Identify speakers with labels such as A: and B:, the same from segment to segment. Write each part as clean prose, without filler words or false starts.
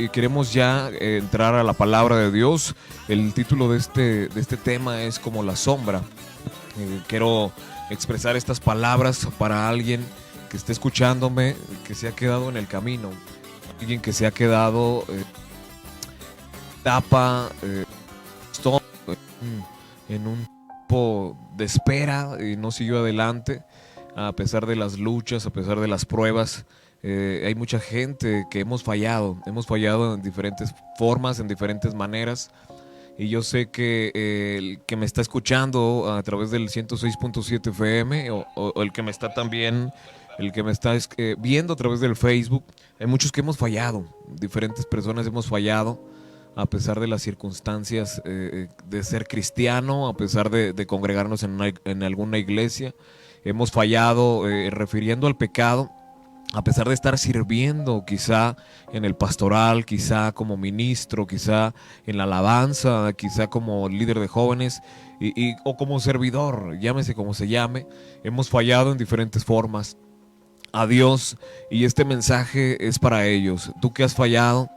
A: queremos ya entrar a la palabra de Dios. El título de este tema es como la sombra. Quiero expresar estas palabras para alguien que esté escuchándome, que se ha quedado en el camino, alguien que se ha quedado etapa, en un tiempo de espera y no siguió adelante a pesar de las luchas, a pesar de las pruebas. Hay mucha gente que hemos fallado en diferentes formas, en diferentes maneras. Y yo sé que el que me está escuchando a través del 106.7 FM o el que me está también, el que me está viendo a través del Facebook, hay muchos que hemos fallado, diferentes personas hemos fallado a pesar de las circunstancias de ser cristiano, a pesar de congregarnos en alguna iglesia. Hemos fallado refiriendo al pecado, a pesar de estar sirviendo quizá en el pastoral, quizá como ministro, quizá en la alabanza, quizá como líder de jóvenes o como servidor, llámese como se llame. Hemos fallado en diferentes formas a Dios y este mensaje es para ellos. Tú que has fallado,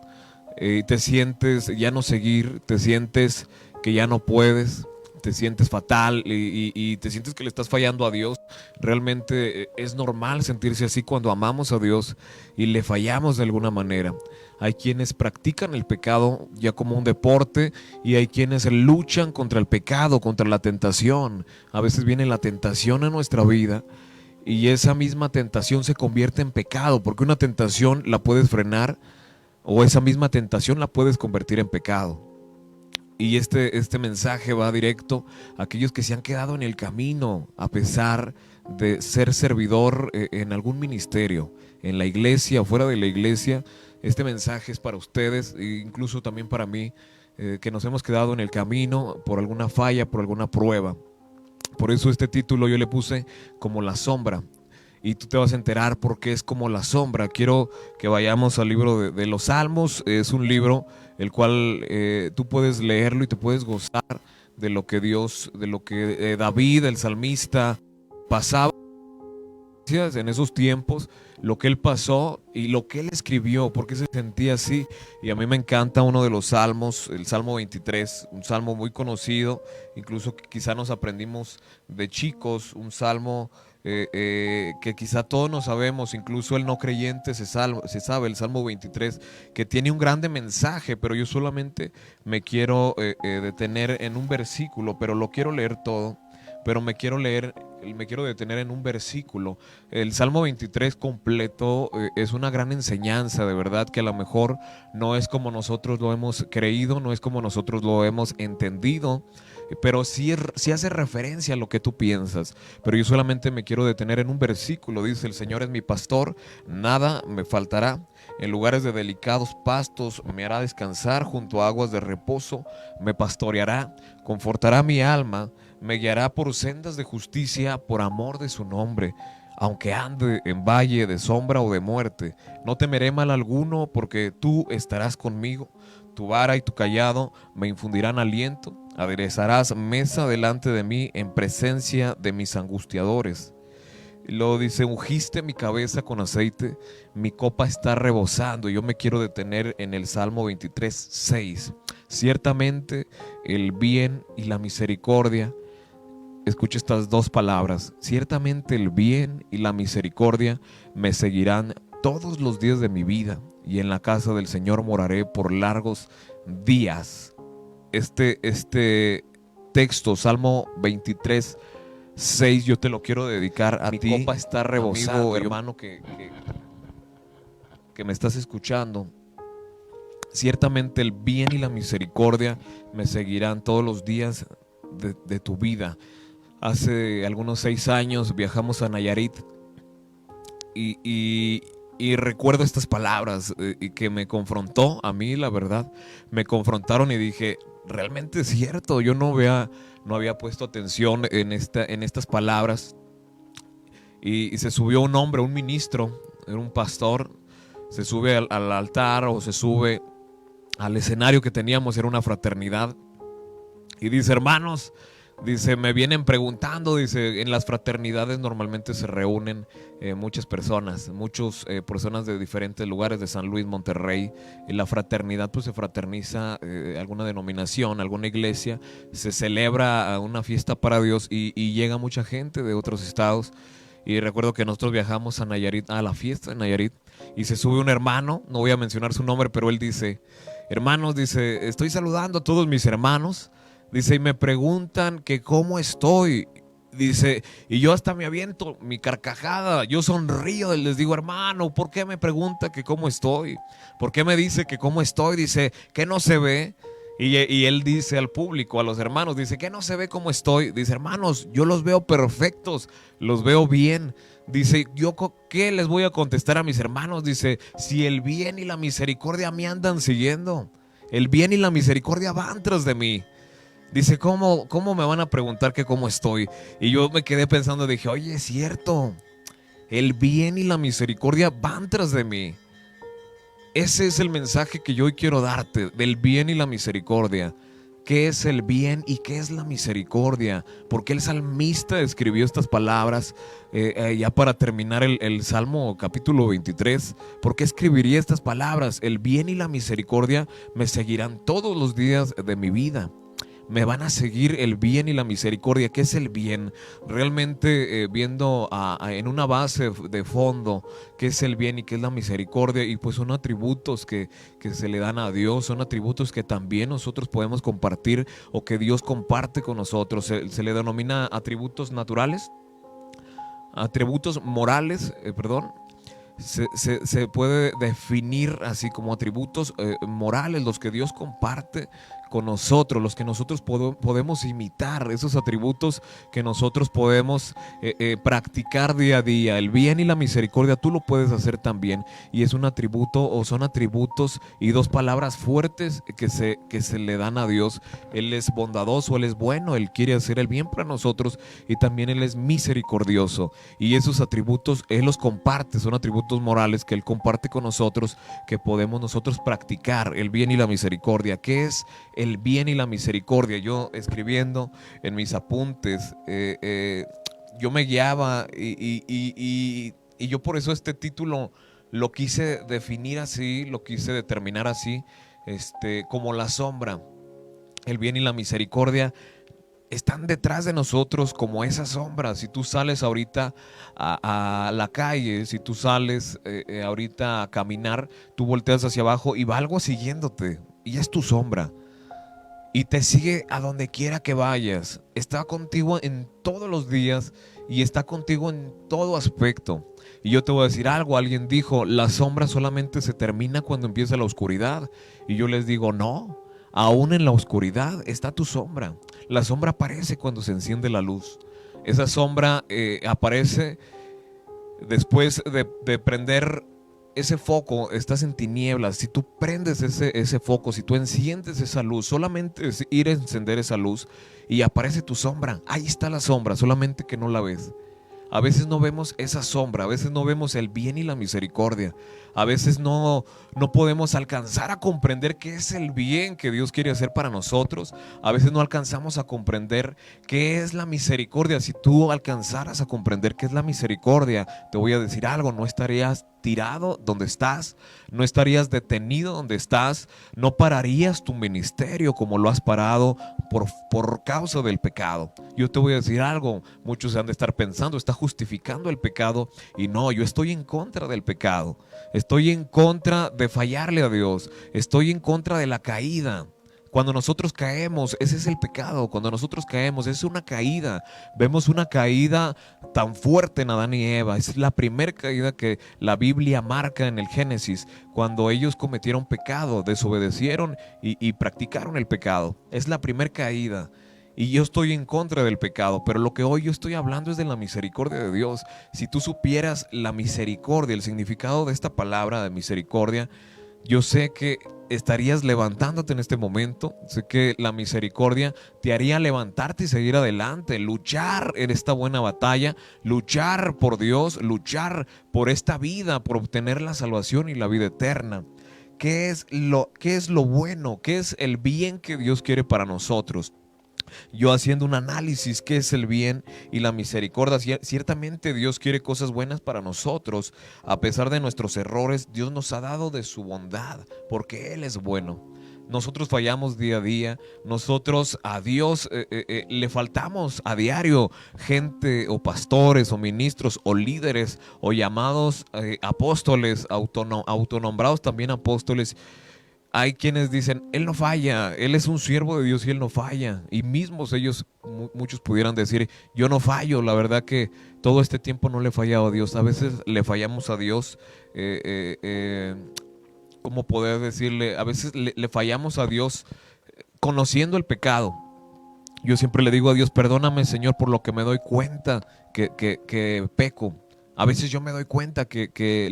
A: te sientes ya no seguir, te sientes que ya no puedes, te sientes fatal y te sientes que le estás fallando a Dios. Realmente es normal sentirse así cuando amamos a Dios y le fallamos de alguna manera. Hay quienes practican el pecado ya como un deporte y hay quienes luchan contra el pecado, contra la tentación. A veces viene la tentación a nuestra vida y esa misma tentación se convierte en pecado, porque una tentación la puedes frenar o esa misma tentación la puedes convertir en pecado. Y este mensaje va directo a aquellos que se han quedado en el camino a pesar de ser servidor en algún ministerio, en la iglesia o fuera de la iglesia. Este mensaje es para ustedes e incluso también para mí, que nos hemos quedado en el camino por alguna falla, por alguna prueba. Por eso este título yo le puse como la sombra. Y tú te vas a enterar por qué es como la sombra. Quiero que vayamos al libro de los Salmos. Es un libro el cual tú puedes leerlo y te puedes gozar de lo que Dios, de lo que David, el salmista, pasaba en esos tiempos, lo que él pasó y lo que él escribió, porque se sentía así. Y a mí me encanta uno de los salmos, el Salmo 23, un salmo muy conocido, incluso que quizá nos aprendimos de chicos, un salmo que quizá todos nos sabemos, incluso el no creyente se sabe el Salmo 23, que tiene un grande mensaje, pero yo solamente me quiero detener en un versículo, pero lo quiero leer todo. Pero me quiero detener en un versículo. El Salmo 23 completo es una gran enseñanza, de verdad, que a lo mejor no es como nosotros lo hemos creído, no es como nosotros lo hemos entendido, pero sí hace referencia a lo que tú piensas. Pero yo solamente me quiero detener en un versículo. Dice: el Señor es mi pastor, nada me faltará. En lugares de delicados pastos me hará descansar, junto a aguas de reposo me pastoreará, confortará mi alma, me guiará por sendas de justicia por amor de su nombre. Aunque ande en valle de sombra o de muerte, no temeré mal alguno, porque tú estarás conmigo. Tu vara y tu cayado me infundirán aliento. Aderezarás mesa delante de mí en presencia de mis angustiadores. Y luego dice: ungiste mi cabeza con aceite, mi copa está rebosando. Yo me quiero detener en el Salmo 23:6. Ciertamente el bien y la misericordia, escucha estas dos palabras, ciertamente el bien y la misericordia me seguirán todos los días de mi vida, y en la casa del Señor moraré por largos días. Este texto, Salmo 23:6, yo te lo quiero dedicar a ti. Mi copa está rebosando, amigo, hermano, que me estás escuchando. Ciertamente el bien y la misericordia me seguirán todos los días de tu vida. Hace algunos 6 años viajamos a Nayarit y recuerdo estas palabras que me confrontó a mí, la verdad. Me confrontaron y dije: realmente es cierto, yo no había puesto atención en estas palabras. Y se subió un hombre, un ministro, era un pastor, se sube al altar o se sube al escenario que teníamos, era una fraternidad, y dice: hermanos, Dice, me vienen preguntando, dice, en las fraternidades normalmente se reúnen muchas personas, muchas personas de diferentes lugares de San Luis, Monterrey. En la fraternidad pues se fraterniza alguna denominación, alguna iglesia, se celebra una fiesta para Dios y llega mucha gente de otros estados. Y recuerdo que nosotros viajamos a Nayarit, a la fiesta de Nayarit, y se sube un hermano, no voy a mencionar su nombre, pero él dice, hermanos, dice, estoy saludando a todos mis hermanos. Dice, y me preguntan que cómo estoy. Dice, y yo hasta me aviento mi carcajada, yo sonrío y les digo, hermano, ¿por qué me pregunta que cómo estoy? ¿Por qué me dice que cómo estoy? Dice, ¿qué no se ve? Y él dice al público, a los hermanos, dice, ¿qué no se ve cómo estoy? Dice, hermanos, yo los veo perfectos, los veo bien. Dice, ¿yo qué les voy a contestar a mis hermanos? Dice, si el bien y la misericordia me andan siguiendo, el bien y la misericordia van tras de mí. Dice, ¿cómo me van a preguntar que cómo estoy? Y yo me quedé pensando, dije, oye, es cierto, el bien y la misericordia van tras de mí. Ese es el mensaje que yo hoy quiero darte, del bien y la misericordia. ¿Qué es el bien y qué es la misericordia? Porque el salmista escribió estas palabras ya para terminar el Salmo capítulo 23. ¿Por qué escribiría estas palabras? El bien y la misericordia me seguirán todos los días de mi vida. Me van a seguir el bien y la misericordia. ¿Qué es el bien? Realmente viendo en una base de fondo qué es el bien y qué es la misericordia, y pues son atributos que se le dan a Dios, son atributos que también nosotros podemos compartir o que Dios comparte con nosotros. Se le denomina atributos naturales, atributos morales, perdón. Se puede definir así como atributos morales, los que Dios comparte con nosotros, los que nosotros podemos imitar, esos atributos que nosotros podemos practicar día a día. El bien y la misericordia tú lo puedes hacer también, y es un atributo o son atributos y dos palabras fuertes que se le dan a Dios. Él es bondadoso, Él es bueno, Él quiere hacer el bien para nosotros, y también Él es misericordioso, y esos atributos Él los comparte, son atributos morales que Él comparte con nosotros, que podemos nosotros practicar, el bien y la misericordia. ¿Qué es el bien y la misericordia? Yo escribiendo en mis apuntes, yo me guiaba y yo por eso este título lo quise definir así, lo quise determinar así, como la sombra. El bien y la misericordia están detrás de nosotros como esa sombra. Si tú sales ahorita a la calle, si tú sales ahorita a caminar, tú volteas hacia abajo y va algo siguiéndote, y es tu sombra. Y te sigue a donde quiera que vayas. Está contigo en todos los días y está contigo en todo aspecto. Y yo te voy a decir algo, alguien dijo, la sombra solamente se termina cuando empieza la oscuridad. Y yo les digo, no, aún en la oscuridad está tu sombra. La sombra aparece cuando se enciende la luz. Esa sombra aparece después de prender ese foco. Estás en tinieblas. Si tú prendes ese foco, si tú enciendes esa luz, solamente es ir a encender esa luz y aparece tu sombra. Ahí está la sombra, solamente que no la ves. A veces no vemos esa sombra, a veces no vemos el bien y la misericordia. A veces no podemos alcanzar a comprender qué es el bien que Dios quiere hacer para nosotros. A veces no alcanzamos a comprender qué es la misericordia. Si tú alcanzaras a comprender qué es la misericordia, te voy a decir algo, no estarías tirado donde estás, no estarías detenido donde estás, no pararías tu ministerio como lo has parado por causa del pecado. Yo te voy a decir algo, muchos se han de estar pensando, está justificando el pecado, y no, yo estoy en contra del pecado, estoy en contra de fallarle a Dios, estoy en contra de la caída. Cuando nosotros caemos, ese es el pecado. Cuando nosotros caemos, es una caída. Vemos una caída tan fuerte en Adán y Eva. Es la primera caída que la Biblia marca en el Génesis, cuando ellos cometieron pecado, desobedecieron y practicaron el pecado. Es la primera caída. Y yo estoy en contra del pecado, pero lo que hoy yo estoy hablando es de la misericordia de Dios. Si tú supieras la misericordia, el significado de esta palabra de misericordia, yo sé que estarías levantándote en este momento. Sé que la misericordia te haría levantarte y seguir adelante, luchar en esta buena batalla, luchar por Dios, luchar por esta vida, por obtener la salvación y la vida eterna. ¿Qué es lo bueno? ¿Qué es el bien que Dios quiere para nosotros? yo haciendo un análisis, qué es el bien y la misericordia. Ciertamente Dios quiere cosas buenas para nosotros. A pesar de nuestros errores, Dios nos ha dado de su bondad, porque Él es bueno. Nosotros fallamos día a día, nosotros a Dios le faltamos a diario. Gente o pastores o ministros o líderes o llamados apóstoles, autonombrados también apóstoles. Hay quienes dicen, Él no falla, Él es un siervo de Dios y Él no falla. Y mismos ellos, muchos pudieran decir, yo no fallo. La verdad que todo este tiempo no le he fallado a Dios. A veces le fallamos a Dios, ¿cómo poder decirle? A veces le fallamos a Dios conociendo el pecado. Yo siempre le digo a Dios, perdóname, Señor, por lo que me doy cuenta que peco. A veces yo me doy cuenta que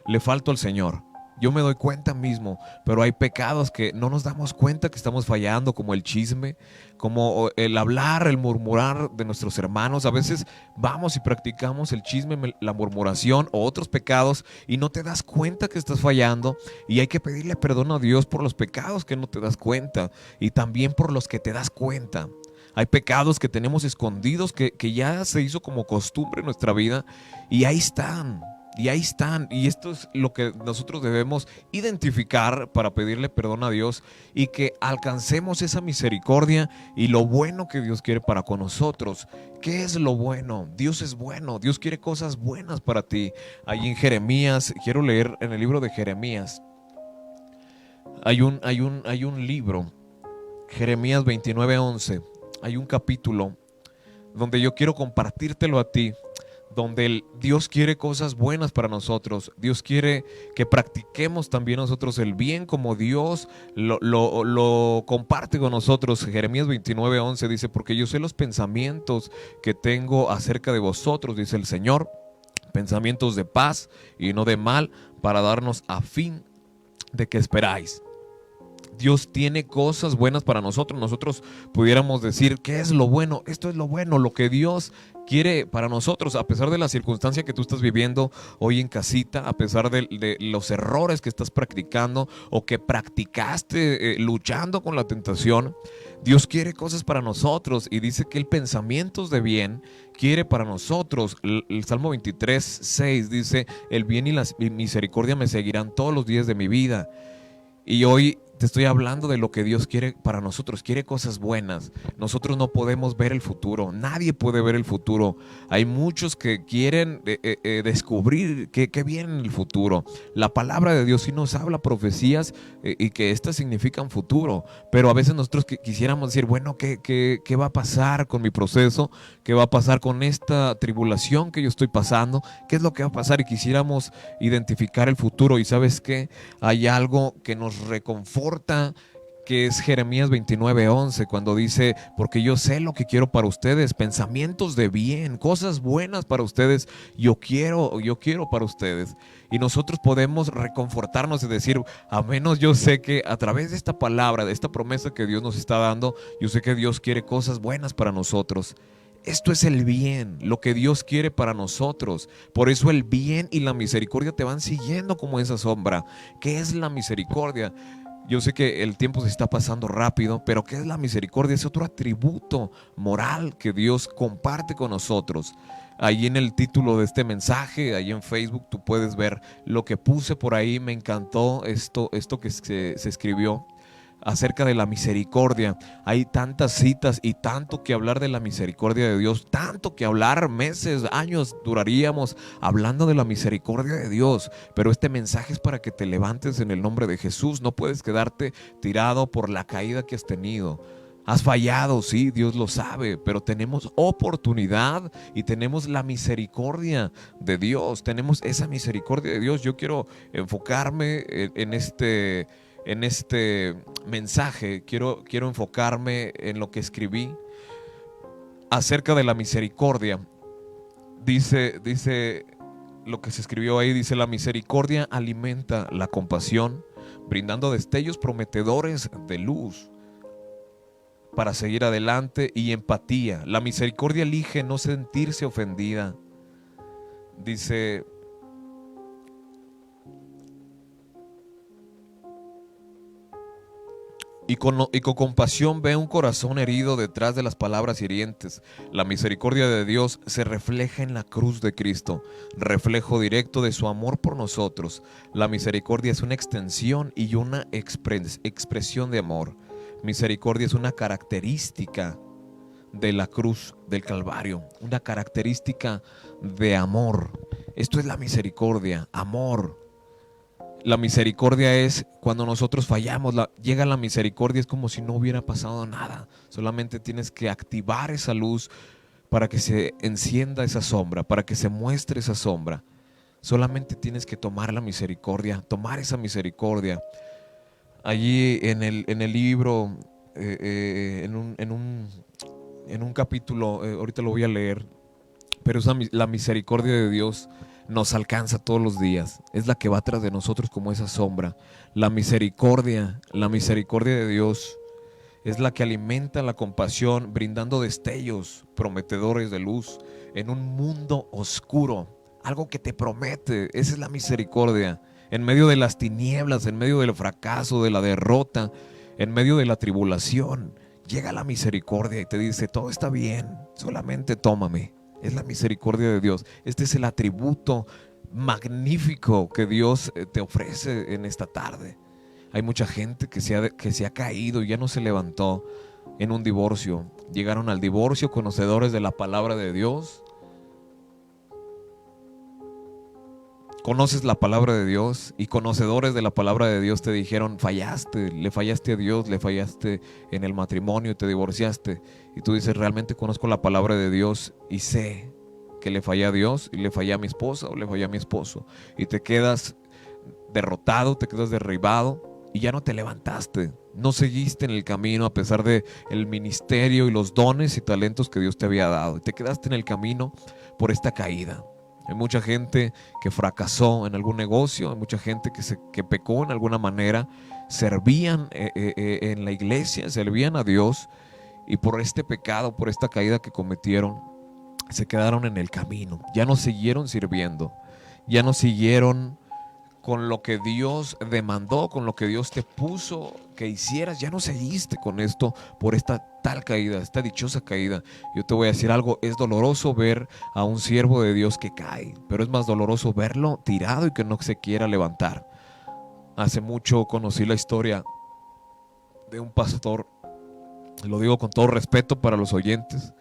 A: le falto al Señor. Yo me doy cuenta mismo, pero hay pecados que no nos damos cuenta que estamos fallando, como el chisme, como el hablar, el murmurar de nuestros hermanos. A veces vamos y practicamos el chisme, la murmuración o otros pecados y no te das cuenta que estás fallando, y hay que pedirle perdón a Dios por los pecados que no te das cuenta y también por los que te das cuenta. Hay pecados que tenemos escondidos que ya se hizo como costumbre en nuestra vida, y ahí están. Y ahí están, y esto es lo que nosotros debemos identificar para pedirle perdón a Dios y que alcancemos esa misericordia y lo bueno que Dios quiere para con nosotros. ¿Qué es lo bueno? Dios es bueno, Dios quiere cosas buenas para ti. Ahí en Jeremías, quiero leer en el libro de Jeremías, hay un libro, Jeremías 29:11, hay un capítulo donde yo quiero compartírtelo a ti, donde Dios quiere cosas buenas para nosotros. Dios quiere que practiquemos también nosotros el bien como Dios lo comparte con nosotros. Jeremías 29:11 dice, porque yo sé los pensamientos que tengo acerca de vosotros, dice el Señor, pensamientos de paz y no de mal, para darnos a fin de que esperáis. Dios tiene cosas buenas para nosotros. Nosotros pudiéramos decir, ¿qué es lo bueno? Esto es lo bueno, lo que Dios quiere para nosotros, a pesar de la circunstancia que tú estás viviendo hoy en casita, a pesar de los errores que estás practicando o que practicaste luchando con la tentación. Dios quiere cosas para nosotros y dice que el pensamientos de bien quiere para nosotros. El Salmo 23:6 dice, el bien y la misericordia me seguirán todos los días de mi vida. Y hoy te estoy hablando de lo que Dios quiere para nosotros. Quiere cosas buenas. Nosotros no podemos ver el futuro. Nadie puede ver el futuro. Hay muchos que quieren descubrir qué viene en el futuro. La palabra de Dios sí nos habla profecías y que estas significan futuro. Pero a veces nosotros quisiéramos decir, bueno, ¿qué va a pasar con mi proceso? ¿Qué va a pasar con esta tribulación que yo estoy pasando? ¿Qué es lo que va a pasar? Y quisiéramos identificar el futuro. ¿Y sabes qué? Hay algo que nos reconforta, que es Jeremías 29:11, cuando dice, porque yo sé lo que quiero para ustedes, pensamientos de bien, cosas buenas para ustedes, yo quiero para ustedes. Y nosotros podemos reconfortarnos y decir, a menos yo sé que a través de esta palabra, de esta promesa que Dios nos está dando, yo sé que Dios quiere cosas buenas para nosotros. Esto es el bien, lo que Dios quiere para nosotros. Por eso el bien y la misericordia te van siguiendo como esa sombra. ¿Qué es la misericordia? Yo sé que el tiempo se está pasando rápido, pero ¿qué es la misericordia? Es otro atributo moral que Dios comparte con nosotros. Ahí en el título de este mensaje, ahí en Facebook, tú puedes ver lo que puse por ahí. Me encantó esto que se escribió acerca de la misericordia. Hay tantas citas y tanto que hablar de la misericordia de Dios, tanto que hablar, meses, años duraríamos hablando de la misericordia de Dios, pero este mensaje es para que te levantes en el nombre de Jesús. No puedes quedarte tirado por la caída que has tenido. Has fallado, sí, Dios lo sabe, pero tenemos oportunidad y tenemos la misericordia de Dios, tenemos esa misericordia de Dios. Yo quiero enfocarme en este mensaje, quiero enfocarme en lo que escribí acerca de la misericordia. Dice lo que se escribió ahí, dice, la misericordia alimenta la compasión, brindando destellos prometedores de luz para seguir adelante, y empatía. La misericordia elige no sentirse ofendida. Dice, Y con compasión ve un corazón herido detrás de las palabras hirientes. La misericordia de Dios se refleja en la cruz de Cristo, reflejo directo de su amor por nosotros. La misericordia es una extensión y una expresión de amor. Misericordia es una característica de la cruz del Calvario, una característica de amor. Esto es la misericordia, amor. La misericordia es cuando nosotros fallamos, llega la misericordia, es como si no hubiera pasado nada. Solamente tienes que activar esa luz para que se encienda esa sombra, para que se muestre esa sombra. Solamente tienes que tomar la misericordia, tomar esa misericordia. Allí en el libro, en un capítulo, ahorita lo voy a leer, pero la misericordia de Dios nos alcanza todos los días. Es la que va tras de nosotros como esa sombra. La misericordia de Dios es la que alimenta la compasión, brindando destellos prometedores de luz en un mundo oscuro. Algo que te promete, esa es la misericordia. En medio de las tinieblas, en medio del fracaso, de la derrota, en medio de la tribulación, llega la misericordia y te dice, todo está bien, solamente tómame. Es la misericordia de Dios. Este es el atributo magnífico que Dios te ofrece en esta tarde. Hay mucha gente que se ha caído y ya no se levantó en un divorcio. Llegaron al divorcio conocedores de la palabra de Dios. Conoces la palabra de Dios y conocedores de la palabra de Dios te dijeron, fallaste, le fallaste a Dios, le fallaste en el matrimonio y te divorciaste. Y tú dices, realmente conozco la palabra de Dios y sé que le fallé a Dios y le fallé a mi esposa o le fallé a mi esposo. Y te quedas derrotado, te quedas derribado y ya no te levantaste. No seguiste en el camino a pesar de el ministerio y los dones y talentos que Dios te había dado. Y te quedaste en el camino por esta caída. Hay mucha gente que fracasó en algún negocio, hay mucha gente que pecó en alguna manera, servían en la iglesia, servían a Dios y por este pecado, por esta caída que cometieron, se quedaron en el camino, ya no siguieron sirviendo, ya no siguieron con lo que Dios demandó, con lo que Dios te puso que hicieras, ya no seguiste con esto por esta tal caída, esta dichosa caída. Yo te voy a decir algo, es doloroso ver a un siervo de Dios que cae, pero es más doloroso verlo tirado y que no se quiera levantar. Hace mucho conocí la historia de un pastor, lo digo con todo respeto para los oyentes,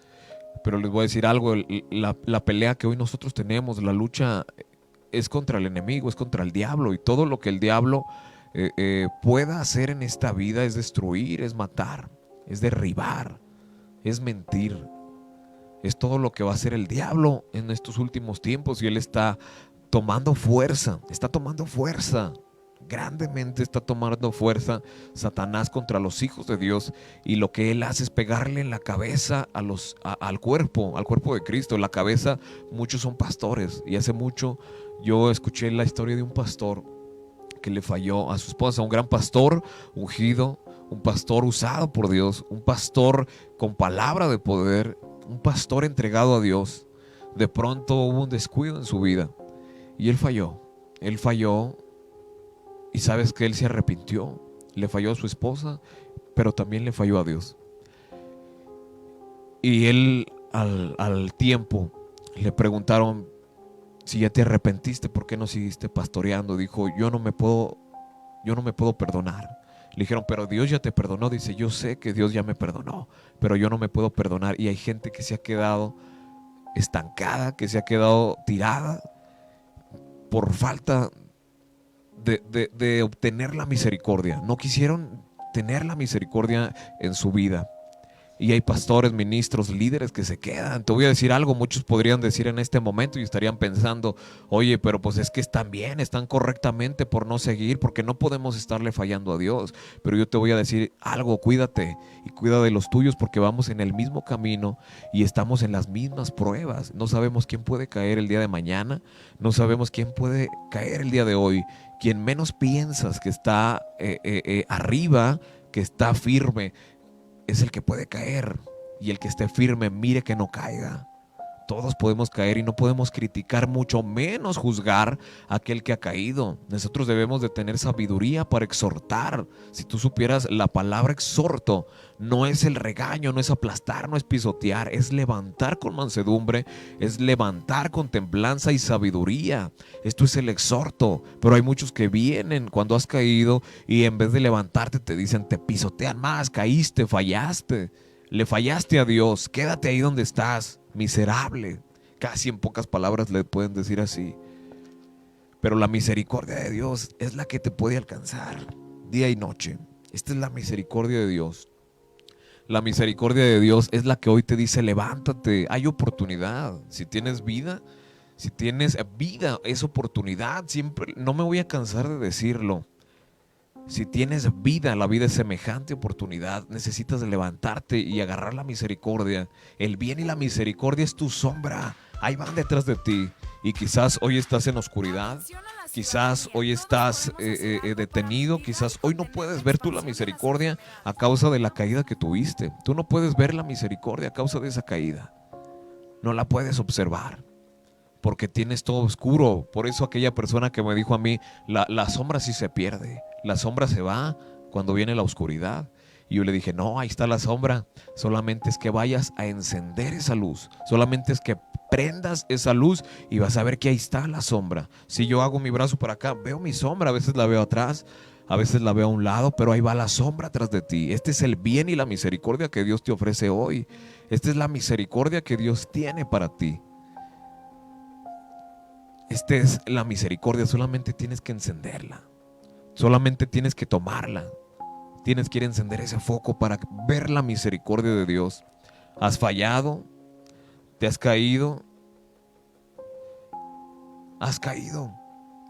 A: pero les voy a decir algo, la pelea que hoy nosotros tenemos, la lucha es contra el enemigo, es contra el diablo, y todo lo que el diablo pueda hacer en esta vida es destruir, es matar, es derribar, es mentir. Es todo lo que va a hacer el diablo en estos últimos tiempos y él está tomando fuerza, grandemente está tomando fuerza Satanás contra los hijos de Dios, y lo que él hace es pegarle en la cabeza al cuerpo de Cristo. En la cabeza muchos son pastores, y hace mucho yo escuché la historia de un pastor que le falló a su esposa, un gran pastor ungido, un pastor usado por Dios, un pastor con palabra de poder, un pastor entregado a Dios. De pronto hubo un descuido en su vida y él falló. Y sabes que él se arrepintió, le falló a su esposa, pero también le falló a Dios. Y él al tiempo le preguntaron, si ya te arrepentiste, ¿por qué no seguiste pastoreando? Dijo, yo no me puedo perdonar. Le dijeron, pero Dios ya te perdonó. Dice, yo sé que Dios ya me perdonó, pero yo no me puedo perdonar. Y hay gente que se ha quedado estancada, que se ha quedado tirada por falta de obtener la misericordia. No quisieron tener la misericordia en su vida. Y hay pastores, ministros, líderes que se quedan. Te voy a decir algo, muchos podrían decir en este momento y estarían pensando, oye, pero pues es que están bien, están correctamente por no seguir, porque no podemos estarle fallando a Dios. Pero yo te voy a decir algo, cuídate y cuida de los tuyos, porque vamos en el mismo camino y estamos en las mismas pruebas. No sabemos quién puede caer el día de mañana, no sabemos quién puede caer el día de hoy. Quien menos piensas que está arriba, que está firme, es el que puede caer. Y el que esté firme, mire que no caiga, Todos podemos caer y no podemos criticar, mucho menos juzgar a aquel que ha caído. Nosotros debemos de tener sabiduría para exhortar. Si tú supieras, la palabra exhorto no es el regaño, no es aplastar, no es pisotear, es levantar con mansedumbre, es levantar con templanza y sabiduría. Esto es el exhorto. Pero hay muchos que vienen cuando has caído y en vez de levantarte te dicen, te pisotean más, caíste, fallaste. Le fallaste a Dios, quédate ahí donde estás, miserable. Casi en pocas palabras le pueden decir así. Pero la misericordia de Dios es la que te puede alcanzar día y noche. Esta es la misericordia de Dios. La misericordia de Dios es la que hoy te dice, levántate, hay oportunidad. Si tienes vida, es oportunidad. Siempre, no me voy a cansar de decirlo. Si tienes vida, la vida es semejante oportunidad. Necesitas levantarte y agarrar la misericordia. El bien y la misericordia es tu sombra. Ahí van detrás de ti. Y quizás hoy estás en oscuridad. Quizás hoy estás detenido. Quizás hoy no puedes ver tú la misericordia a causa de la caída que tuviste. Tú no puedes ver la misericordia a causa de esa caída. No la puedes observar porque tienes todo oscuro. Por eso aquella persona que me dijo a mí, la sombra sí se pierde, la sombra se va cuando viene la oscuridad. Y yo le dije, no, ahí está la sombra, solamente es que vayas a encender esa luz, solamente es que prendas esa luz y vas a ver que ahí está la sombra. Si yo hago mi brazo para acá, veo mi sombra, a veces la veo atrás, a veces la veo a un lado, pero ahí va la sombra atrás de ti. Este es el bien y la misericordia que Dios te ofrece hoy. Esta es la misericordia que Dios tiene para ti. Esta es la misericordia, solamente tienes que encenderla, solamente tienes que tomarla, tienes que ir a encender ese foco para ver la misericordia de Dios. Has fallado, te has caído,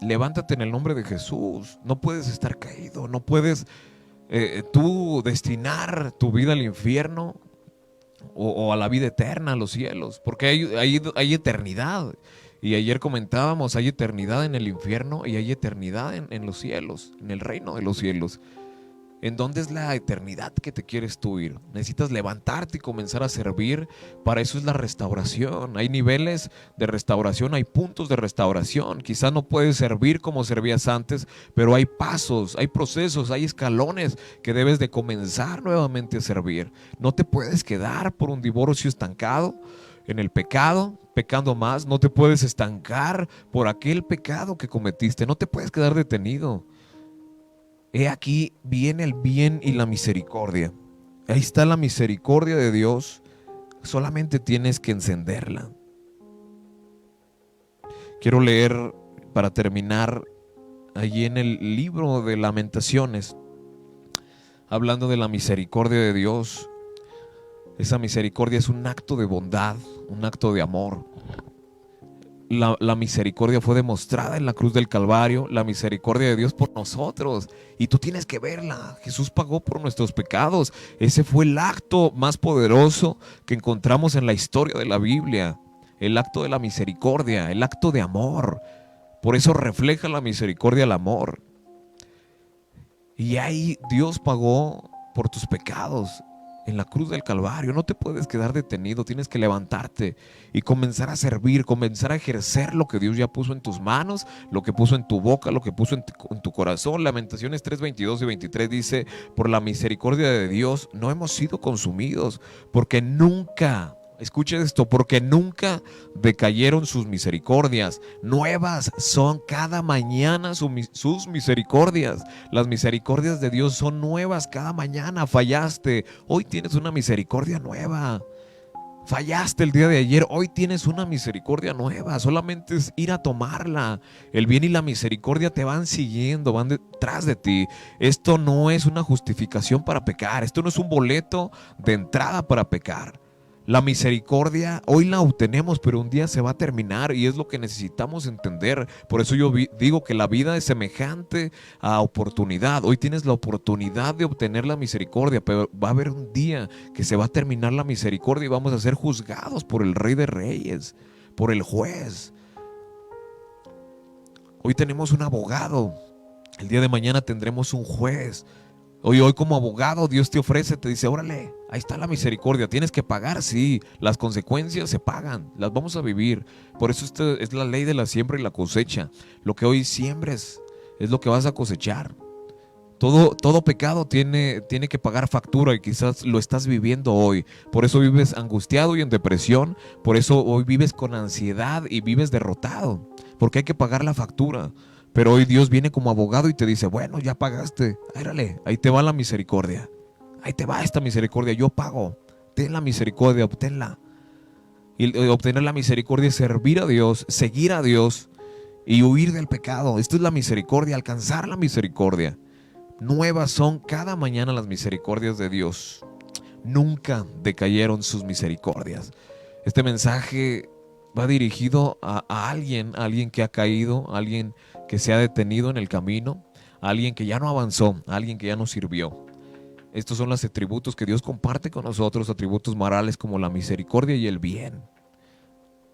A: levántate en el nombre de Jesús. No puedes estar caído, no puedes tú destinar tu vida al infierno o a la vida eterna, a los cielos, porque hay eternidad. Y ayer comentábamos, hay eternidad en el infierno y hay eternidad en los cielos, en el reino de los cielos. ¿En dónde es la eternidad que te quieres tú ir? Necesitas levantarte y comenzar a servir. Para eso es la restauración. Hay niveles de restauración, hay puntos de restauración. Quizás no puedes servir como servías antes, pero hay pasos, hay procesos, hay escalones que debes de comenzar nuevamente a servir. No te puedes quedar por un divorcio estancado en el pecado, pecando más. No te puedes estancar por aquel pecado que cometiste. No te puedes quedar detenido. He aquí viene el bien y la misericordia. Ahí está la misericordia de Dios. Solamente tienes que encenderla. Quiero leer para terminar allí en el libro de Lamentaciones, hablando de la misericordia de Dios. Esa misericordia es un acto de bondad, un acto de amor. La misericordia fue demostrada en la cruz del Calvario, la misericordia de Dios por nosotros, y tú tienes que verla. Jesús pagó por nuestros pecados. Ese fue el acto más poderoso que encontramos en la historia de la Biblia, el acto de la misericordia, el acto de amor. Por eso refleja la misericordia el amor. Y ahí Dios pagó por tus pecados en la cruz del Calvario. No te puedes quedar detenido, tienes que levantarte y comenzar a servir, comenzar a ejercer lo que Dios ya puso en tus manos, lo que puso en tu boca, lo que puso en tu corazón. Lamentaciones 3, 22 y 23 dice, por la misericordia de Dios no hemos sido consumidos, porque nunca... Escuchen esto, porque nunca decayeron sus misericordias. Nuevas son cada mañana sus misericordias. Las misericordias de Dios son nuevas cada mañana. Fallaste, hoy tienes una misericordia nueva. Fallaste el día de ayer, hoy tienes una misericordia nueva. Solamente es ir a tomarla. El bien y la misericordia te van siguiendo, van detrás de ti. Esto no es una justificación para pecar. Esto no es un boleto de entrada para pecar. La misericordia hoy la obtenemos, pero un día se va a terminar y es lo que necesitamos entender. Por eso yo digo que la vida es semejante a oportunidad. Hoy tienes la oportunidad de obtener la misericordia, pero va a haber un día que se va a terminar la misericordia y vamos a ser juzgados por el Rey de Reyes, por el juez. Hoy tenemos un abogado, el día de mañana tendremos un juez. Hoy como abogado Dios te ofrece, te dice, órale, ahí está la misericordia, tienes que pagar, sí, las consecuencias se pagan, las vamos a vivir. Por eso esta es la ley de la siembra y la cosecha. Lo que hoy siembres es lo que vas a cosechar. Todo pecado tiene que pagar factura y quizás lo estás viviendo hoy. Por eso vives angustiado y en depresión. Por eso hoy vives con ansiedad y vives derrotado. Porque hay que pagar la factura. Pero hoy Dios viene como abogado y te dice, bueno, ya pagaste. Árale, ahí te va la misericordia. Ahí te va esta misericordia, yo pago. Ten la misericordia, obténla. Y obtener la misericordia es servir a Dios, seguir a Dios y huir del pecado. Esto es la misericordia, alcanzar la misericordia. Nuevas son cada mañana las misericordias de Dios. Nunca decayeron sus misericordias. Este mensaje va dirigido a alguien que ha caído, a alguien que se ha detenido en el camino, a alguien que ya no avanzó, a alguien que ya no sirvió. Estos son los atributos que Dios comparte con nosotros, atributos morales como la misericordia y el bien.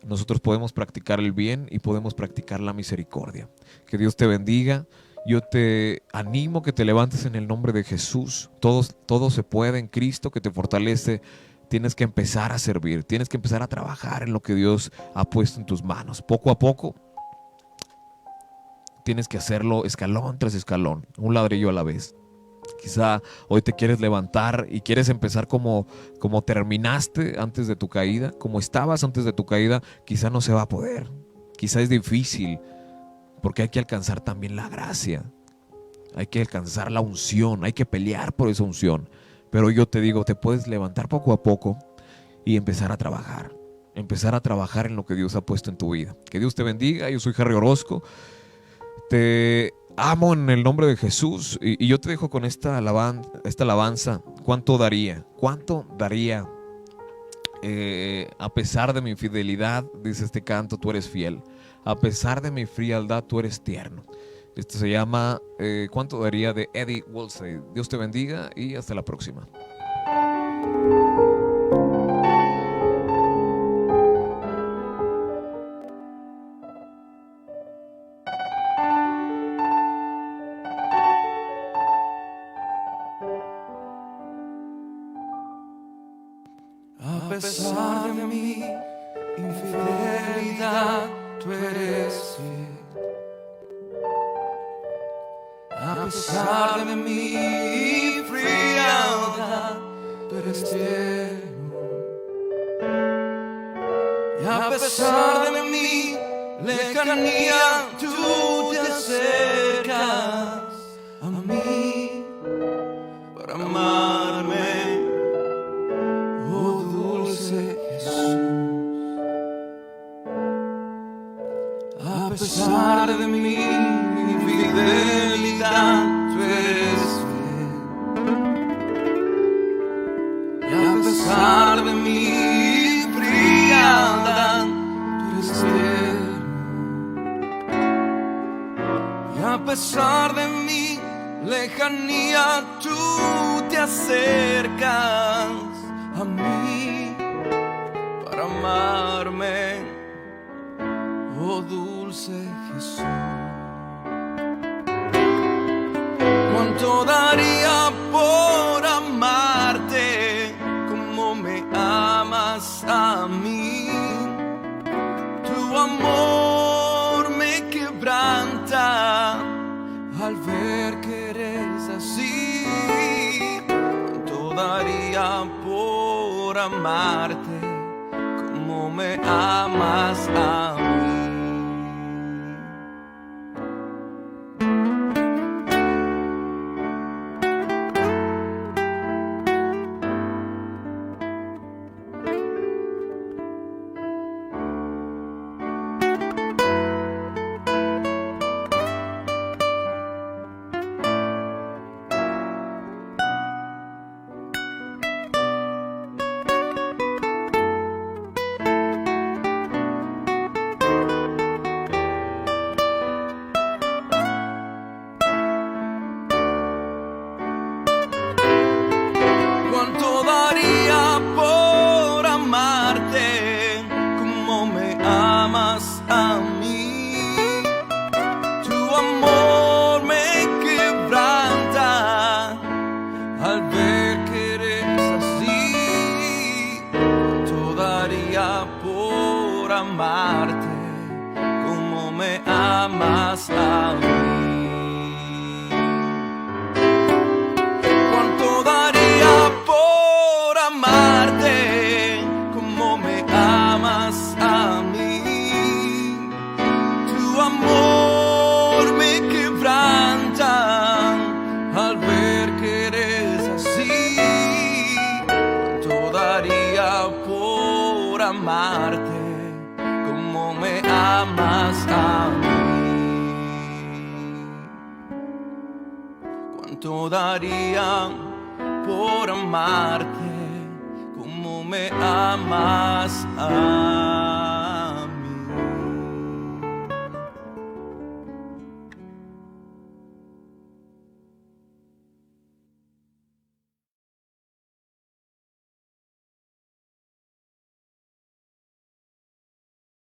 A: Nosotros podemos practicar el bien y podemos practicar la misericordia. Que Dios te bendiga. Yo te animo que te levantes en el nombre de Jesús. Todo se puede en Cristo que te fortalece. Tienes que empezar a servir, tienes que empezar a trabajar en lo que Dios ha puesto en tus manos. Poco a poco tienes que hacerlo escalón tras escalón, un ladrillo a la vez. Quizá hoy te quieres levantar y quieres empezar como terminaste antes de tu caída, como estabas antes de tu caída. Quizá no se va a poder, quizá es difícil, porque hay que alcanzar también la gracia, hay que alcanzar la unción, hay que pelear por esa unción. Pero yo te digo, te puedes levantar poco a poco y empezar a trabajar en lo que Dios ha puesto en tu vida. Que Dios te bendiga. Yo soy Harry Orozco, te amo en el nombre de Jesús y yo te dejo con esta alabanza. ¿Cuánto daría? ¿Cuánto daría? A pesar de mi infidelidad, dice este canto, tú eres fiel. A pesar de mi frialdad, tú eres tierno. Esto se llama ¿Cuánto daría? De Eddie Woolsey. Dios te bendiga y hasta la próxima.
B: A pesar de mi infidelidad, tú eres fiel. A pesar de mi frialdad, tú eres tierno. Y a pesar de mi lejanía, tú te acercas a mí para amarme, oh dulce Jesús. A pesar de mi infidelidad, tú eres fiel. Y a pesar de mi frialdad, tú eres tierno. Y a pesar de mi lejanía, tú te acercas a mí para amarme, oh dulce Jesús. ¿Cuánto daría por amarte como me amas a mí? Tu amor me quebranta al ver que eres así. ¿Cuánto daría por amarte como me amas a mí? amarte como me amas a mí. ¿Cuánto daría por amarte como me amas a mí?